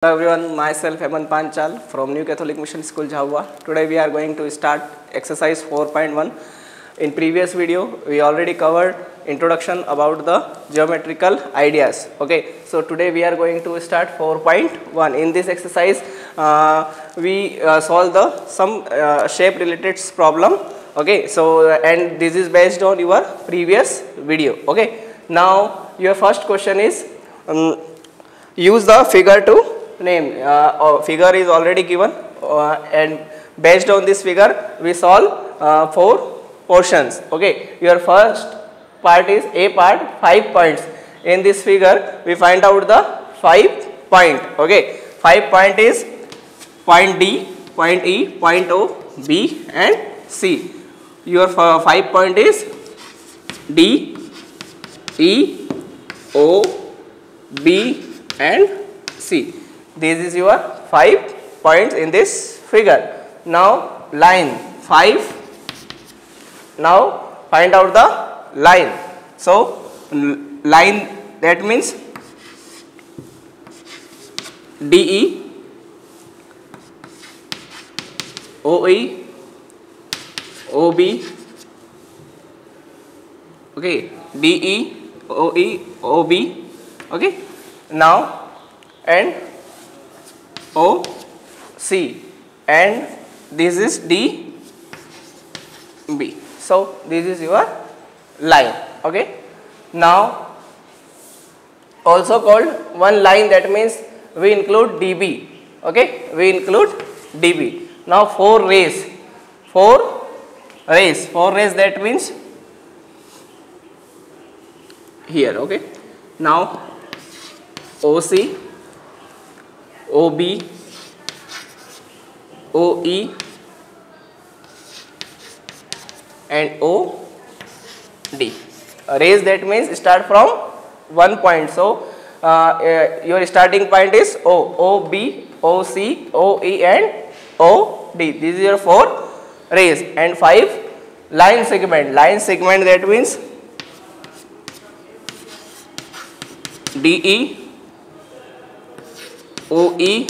Hello everyone, myself Heman Panchal from New Catholic Mission School, Jhavua. Today we are going to start exercise 4.1. In previous video, we already covered introduction about the geometrical ideas. Okay, so today we are going to start 4.1. In this exercise, we solve some shape related problem. Okay, so and this is based on your previous video. Okay, now your first question is use the figure to name. Figure is already given and based on this figure we solve 4 portions. Okay, your first part is A part, 5 points. In this figure we find out the 5 point. Okay, 5 point is point D, point E, point O, B and C. Your 5 point is D, E, O, B and C. This is your 5 points in this figure. Now line 5. Now find out the line. So line, that means DE, OE, OB. Okay, DE, OE, OB. Okay, now and OC, and this is DB. So this is your line. Okay, now also called one line, that means we include DB. Okay, we include DB. Now 4 rays, 4 rays, that means here. Okay, now OC, OB, OE and OD. Rays, that means start from 1 point. So your starting point is O, OB, OC, OE and OD. This is your 4 rays and 5 line segment. Line segment, that means DE, OE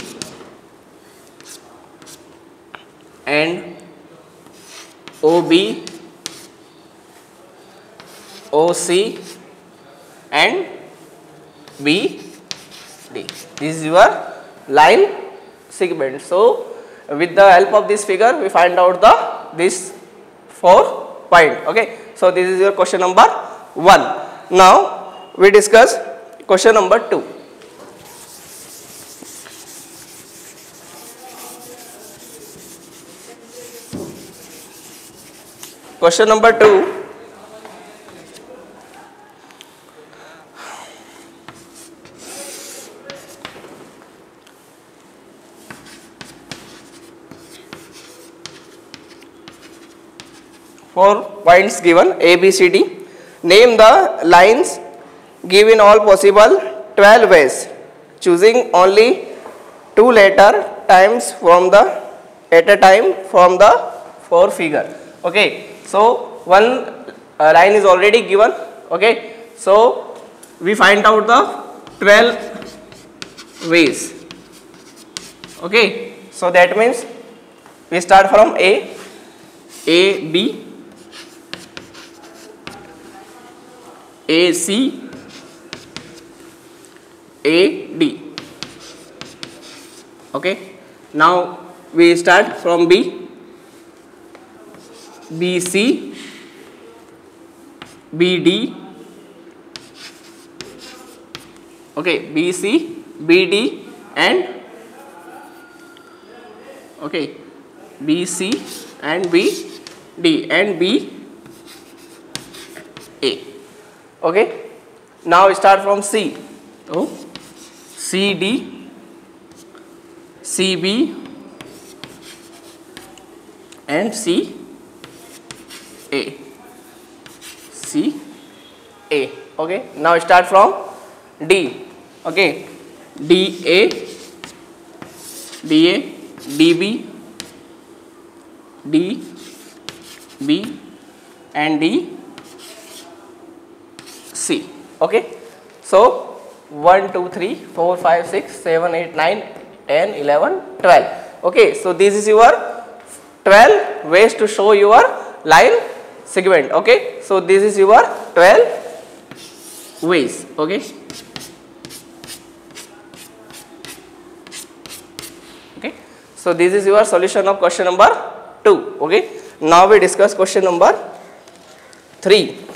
and OB, OC and BD. This is your line segment. So with the help of this figure we find out this 4 point. Okay, so this is your question number 1. Now we discuss question number 2. Question number 2. Four points given A, B, C, D. Name the lines given all possible 12 ways, choosing only 2 letter times from the at a time from the 4 figure. Okay, so one line is already given. Okay, so we find out the 12 ways. Okay, so that means we start from A, B, AC, AD. Okay, now we start from B, BC, BD. Okay, BC, BD and okay, BC and BD and BA. Okay, now we start from C. Oh, CD, CB and CA. Okay, now start from D. Okay, DA, DB, DB and DC. Okay, so 1 2 3 4 5 6 7 8 9 10, 11, 12. Okay, so this is your 12 ways to show your line segment. Okay, so this is your 12 ways. Okay. Okay, so this is your solution of question number 2. Okay, now we discuss question number 3.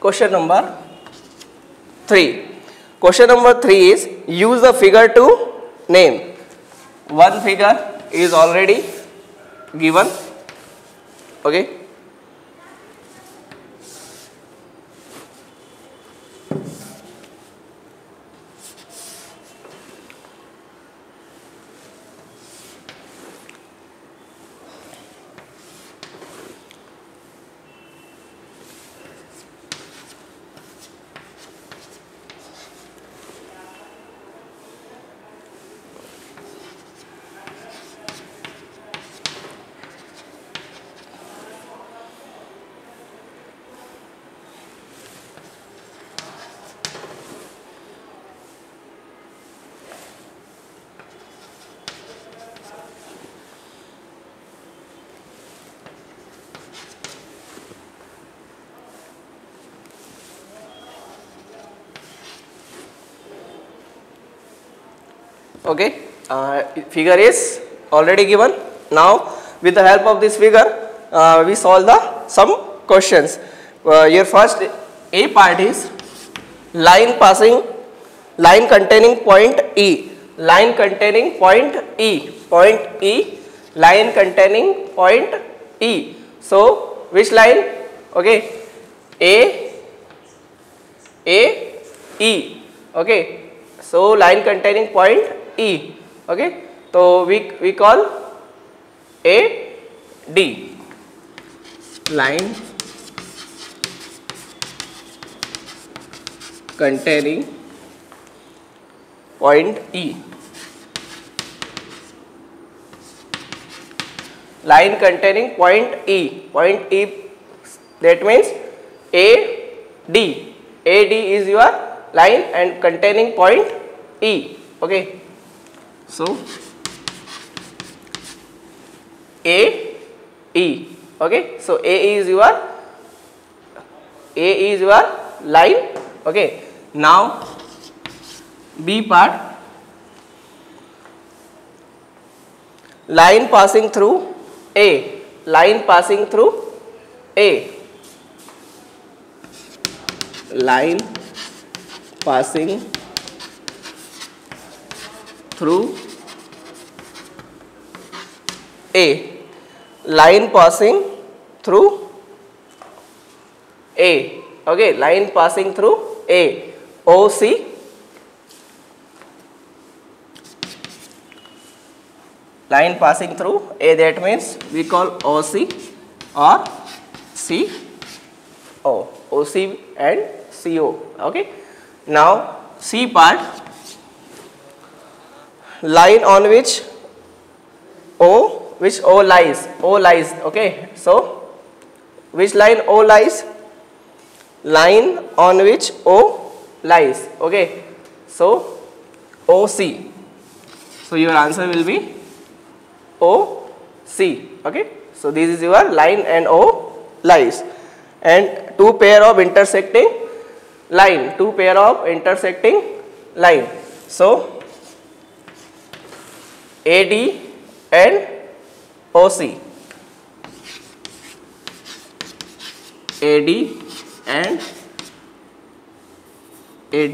Question number 3. Question number 3 is use the figure to name. One figure is already given. Okay. Okay, figure is already given. Now with the help of this figure we solve some questions. Your first A part is line containing point E, line containing point E, line containing point E. So which line? Okay, A, E. Okay, so line containing point E. Okay, so we call A, D. Line containing point E. Line containing point E. Point E, that means AD. AD is your line and containing point E. Okay, so AE. Okay, so A is your line. Okay, now B part, line passing through A, line passing through A, line passing through A, line passing through A. Okay, line passing through A, OC. Line passing through A, that means we call OC or CO, OC and CO. Okay, now C part, line on which O lies. Okay, so which line O lies? Line on which O lies. Okay, so OC. So your answer will be OC. Okay, so this is your line and O lies, and two pair of intersecting line. So AD and OC. AD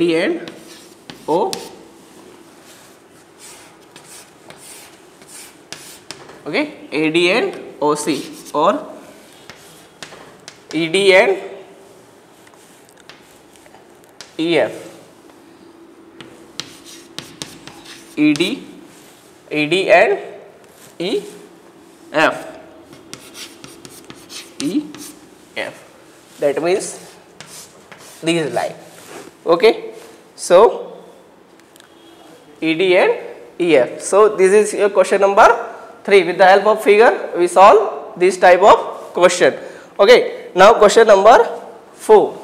and O. Okay, AD and OC, or ED and EF. ED and EF. That means this line. Okay, so ED and EF. So this is your question number 3. With the help of figure we solve this type of question. Okay, now question number 4.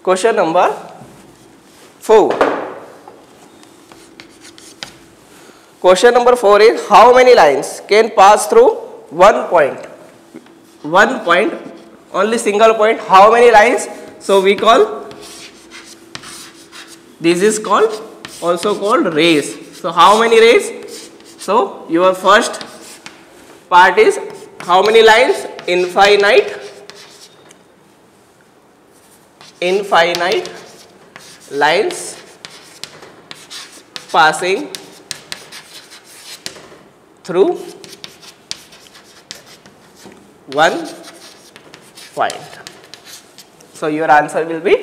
Question number 4. Question number 4 is how many lines can pass through one point? One point, only single point. How many lines? So we call this is called also called rays. So how many rays? So your first part is how many lines? Infinite lines passing through one point. So your answer will be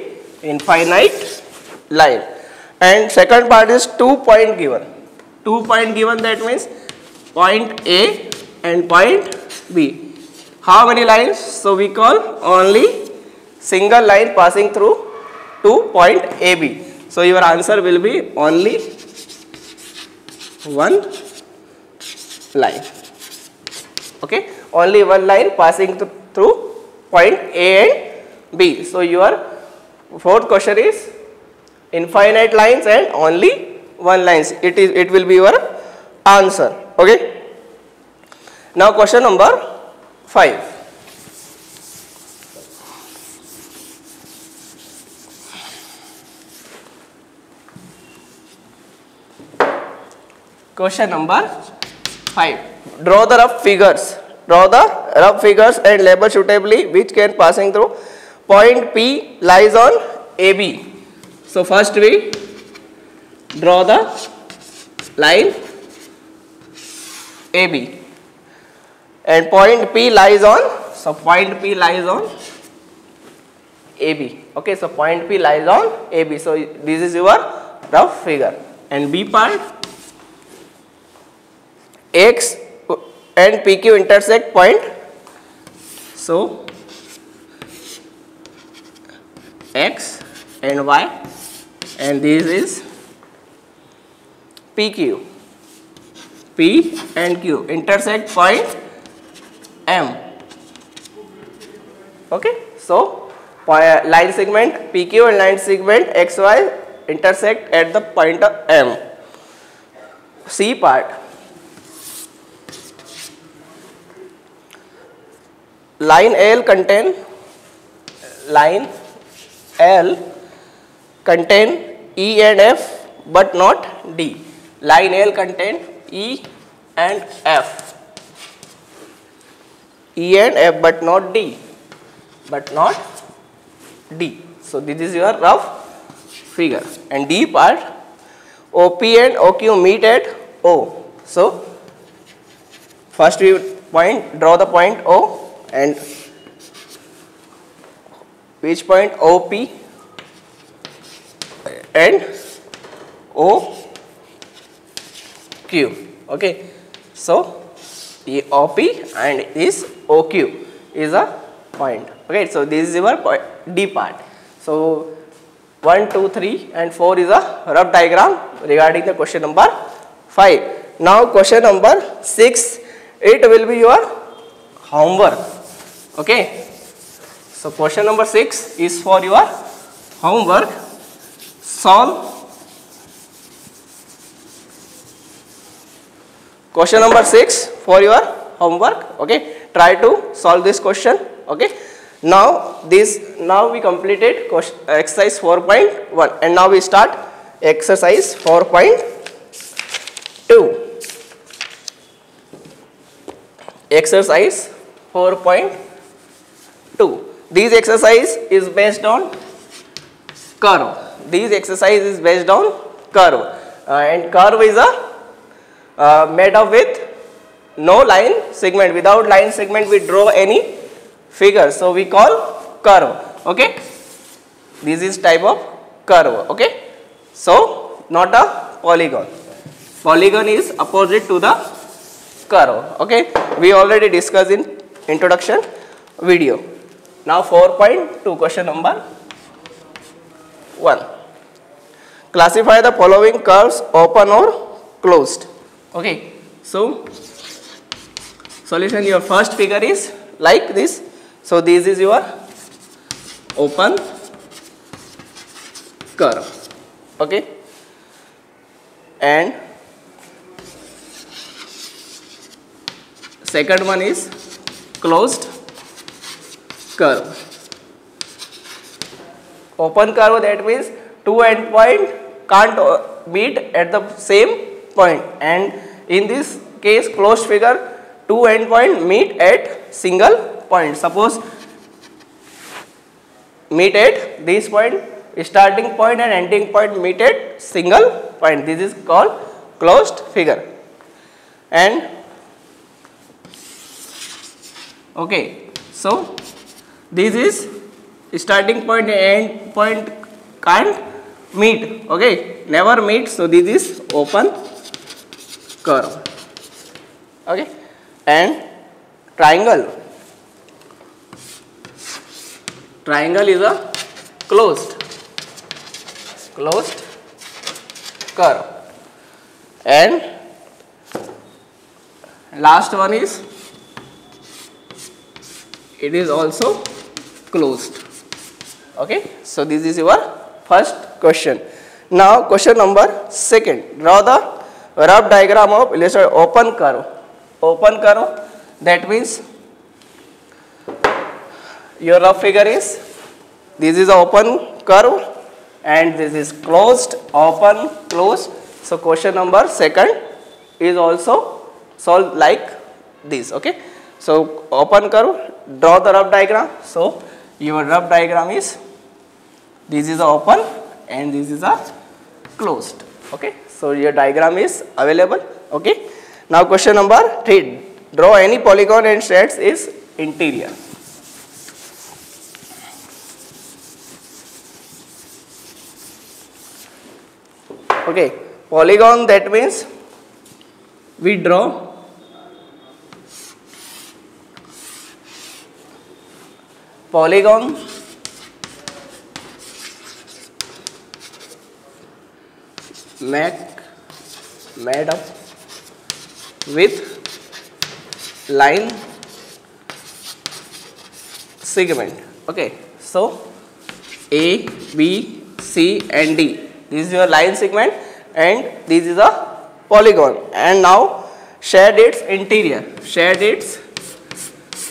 infinite line. And second part is 2 point given. 2 point given, that means point A and point B. How many lines? So we call only single line passing through to point AB. So your answer will be only one line. Okay, only one line passing through point A and B. So your fourth question is infinite lines and only one lines. It will be your answer. Okay. Now question number 5. Question number 5. Draw the rough figures. Draw the rough figures and label suitably which can passing through point P lies on AB. So first we draw the line AB and point P lies on. So point P lies on AB. Okay, so point P lies on AB. So this is your rough figure. And B part, X and PQ intersect point. So X and Y, and this is PQ. P and Q intersect point M. Okay, so line segment PQ and line segment XY intersect at the point of M. C part, line L contain E and F but not D. Line L contain E and F. E and F but not D. So this is your rough figure. And D part, OP and OQ meet at O. So first we draw the point O, and which point? OP and OQ. Okay, so the OP and this OQ is a point. Okay, so this is your point, D part. So 1, 2, 3 and 4 is a rough diagram regarding the question number 5. Now question number 6, it will be your homework. Okay, so question number 6 is for your homework. Solve question number 6 for your homework. Okay, try to solve this question. Okay, now we completed exercise 4.1 and now we start exercise 4.2. Exercise 4.2. This exercise is based on curve. And curve is made up with no line segment. Without line segment we draw any figure, so we call curve. Okay, this is type of curve. Okay, so not a polygon. Polygon is opposite to the curve. Okay, we already discussed in introduction video. Now 4.2, question number 1. Classify the following curves, open or closed. Okay, so solution, your first figure is like this. So this is your open curve. Okay, and second one is closed curve. Open curve, that means two endpoint can't meet at the same point, and in this case closed figure, two endpoint meet at single point. Suppose meet at this point, starting point and ending point meet at single point. This is called closed figure. And okay, so this is starting point and end point can't meet. Okay, never meet. So this is open curve. Okay, and triangle. Triangle is a closed curve. And last one is, it is also closed. Okay, so this is your first question. Now question number second, draw the rough diagram of illustrated open curve. Open curve, that means your rough figure is, this is open curve and this is closed, open, closed. So question number second is also solved like this. Okay, so open curve, draw the rough diagram. So your rough diagram is, this is a open and this is a closed. Okay, so your diagram is available. Okay, now question number 3, draw any polygon and shades its interior. Okay, polygon, that means we draw polygon made up with line segment. Okay, so A, B, C and D. This is your line segment and this is a polygon. And now shade its interior. Shade its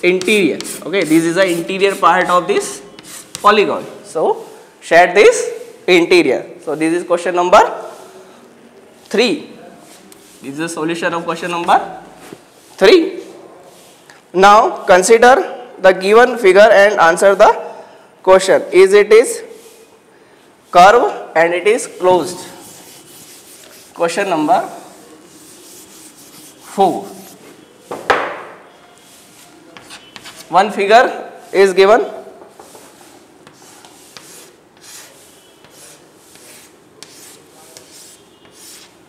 interior. Okay, this is the interior part of this polygon. So shade this interior. So this is question number 3. This is the solution of question number 3. Now consider the given figure and answer the question. It is curve and it is closed. Question number 4. One figure is given.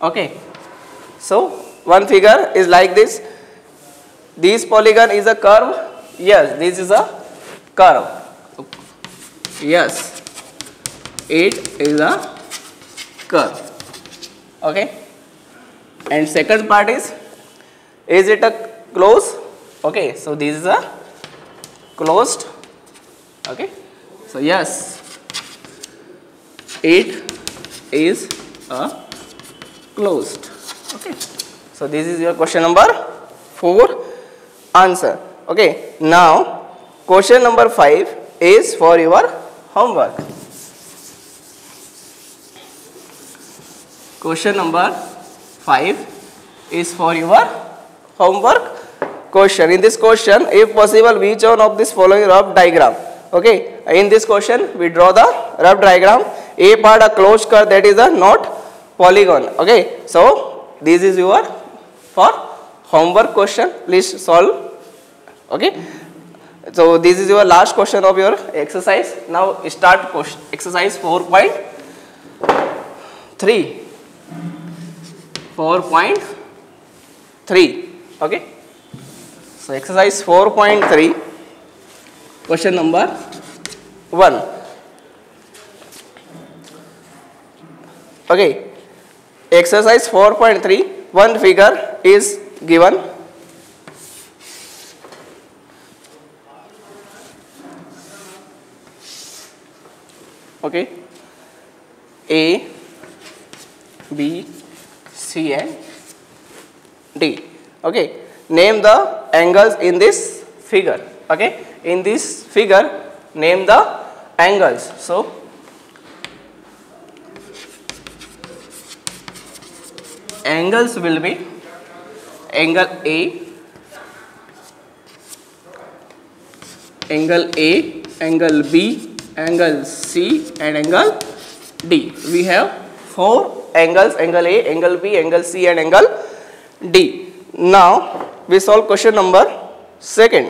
Okay, so one figure is like this. This polygon is a curve. Yes, this is a curve. Yes, it is a curve. Okay, and second part is it a close? Okay, so this is a closed. Okay, so yes, it is a closed. Okay, so this is your question number 4 answer. Okay, now question number 5 is for your homework. Question number 5 is for your homework question. In this question, if possible, which one of this following rough diagram? Okay, in this question we draw the rough diagram. A part a closed curve, that is a not polygon. Okay, so this is your for homework question. Please solve. Okay, so this is your last question of your exercise. Now start question, exercise 4.3. 4.3. Okay, so exercise 4.3, question number 1. Okay, exercise 4.3, one figure is given. Okay, A, B, C and D. Okay, name the angles in this figure. Okay, in this figure name the angles. So angles will be angle A, angle B, angle C and angle D. We have 4 angles, angle A, angle B, angle C and angle D. Now we solve question number 2.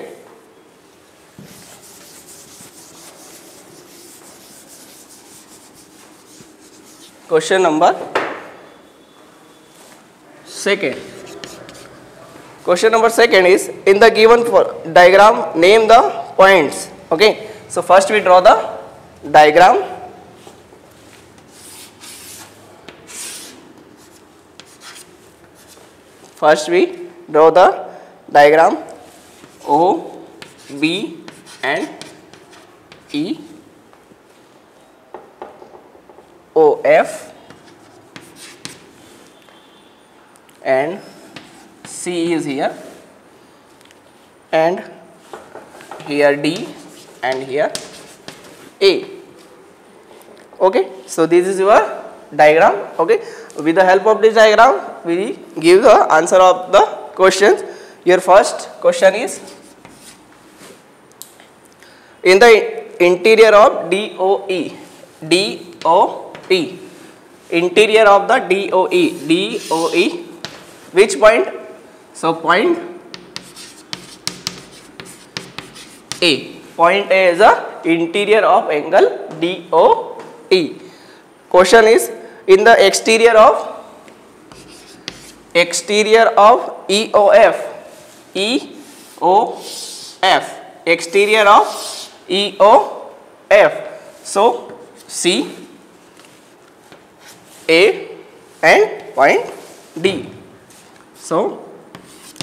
Question number 2. Question number 2 is, in the given diagram name the points. Okay, so first we draw the diagram. First we draw the diagram O, B and E, O, F and C is here, and here D and here A. Okay, so this is your diagram. Okay, with the help of this diagram we give the answer of the questions. Your first question is, in the interior of DOE, interior of the DOE, which point? So point A. Point A is the interior of angle DOE. Question is, in the exterior of EOF, exterior of EOF. So C, A and point D. So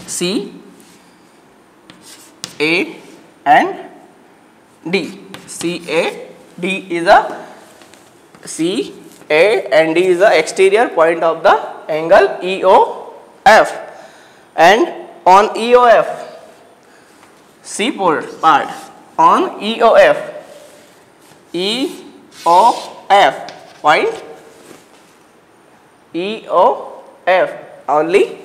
C, A and D. C, A, D is a C, A and D is the exterior point of the angle EOF. And on EOF, C part, on EOF point, EOF only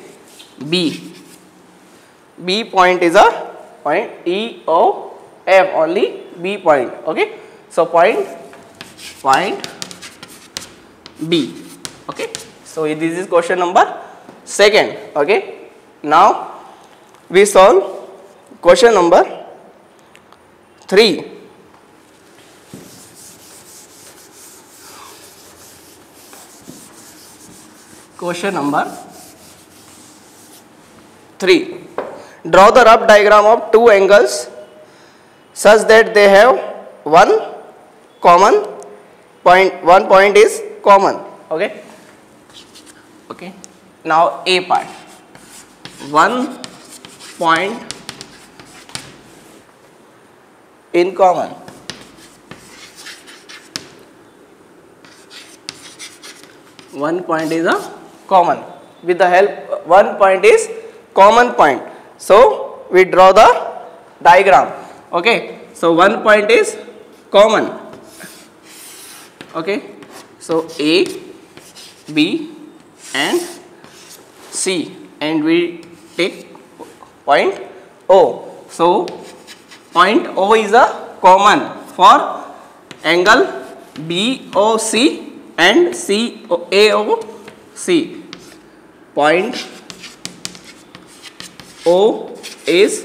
B point is a point, EOF only B point. Okay, so point B. Okay, so this is question number 2. Okay, now we solve question number 3. Question number 3. Draw the rough diagram of two angles such that they have one common point. One point is common. Okay. Okay. Now A part. One point in common. One point is a common. With the help, one point is common point. So we draw the diagram. Okay. So one point is common. Okay. So A, B and C, and we take point O. So point O is a common for angle BOC and AOC. Point O is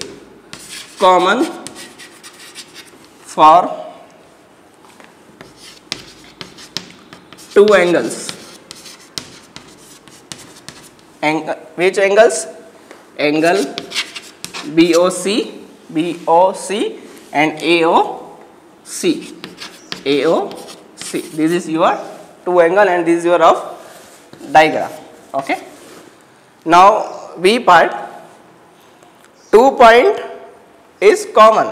common for two angles. Which angles? Angle BOC and AOC. This is your two angle and this is your of diagram. Okay. Now B part, 2 point is common.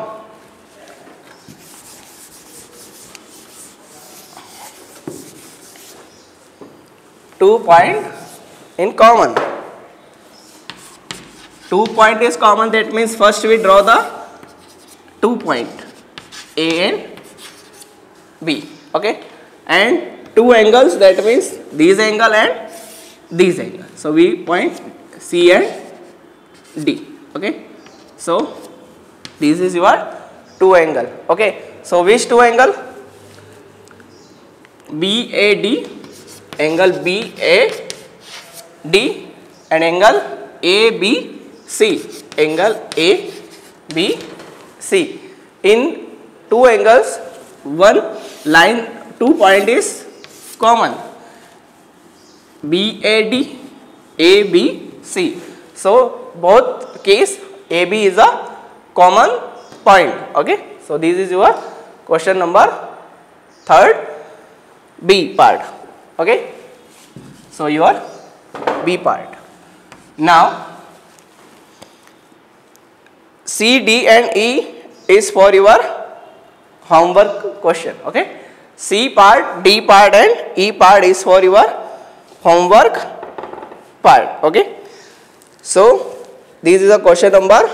Two point in common. 2 point is common, that means first we draw the 2 point A and B. Okay, and 2 angles, that means this angle and this angle. So we point C and D. Okay, so this is your 2 angle. Okay, so which 2 angle? BAD, angle BAD, and angle ABC, angle ABC. In 2 angles, one line, 2 point is common, BAD, ABC. So both case AB is a common point. Okay, so this is your question number 3rd, B part. Okay, so your B part. Now C, D and E is for your homework question. Okay, C part, D part and E part is for your homework part. Okay, so this is a question number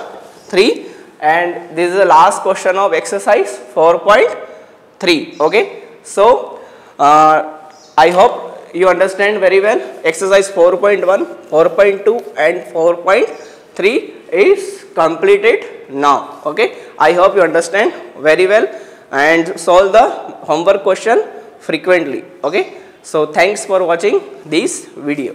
3 and this is the last question of exercise 4.3. Okay, so I hope you understand very well. Exercise 4.1, 4.2 and 4.3 is completed now. Okay, I hope you understand very well and solve the homework question frequently. Okay, so thanks for watching this video.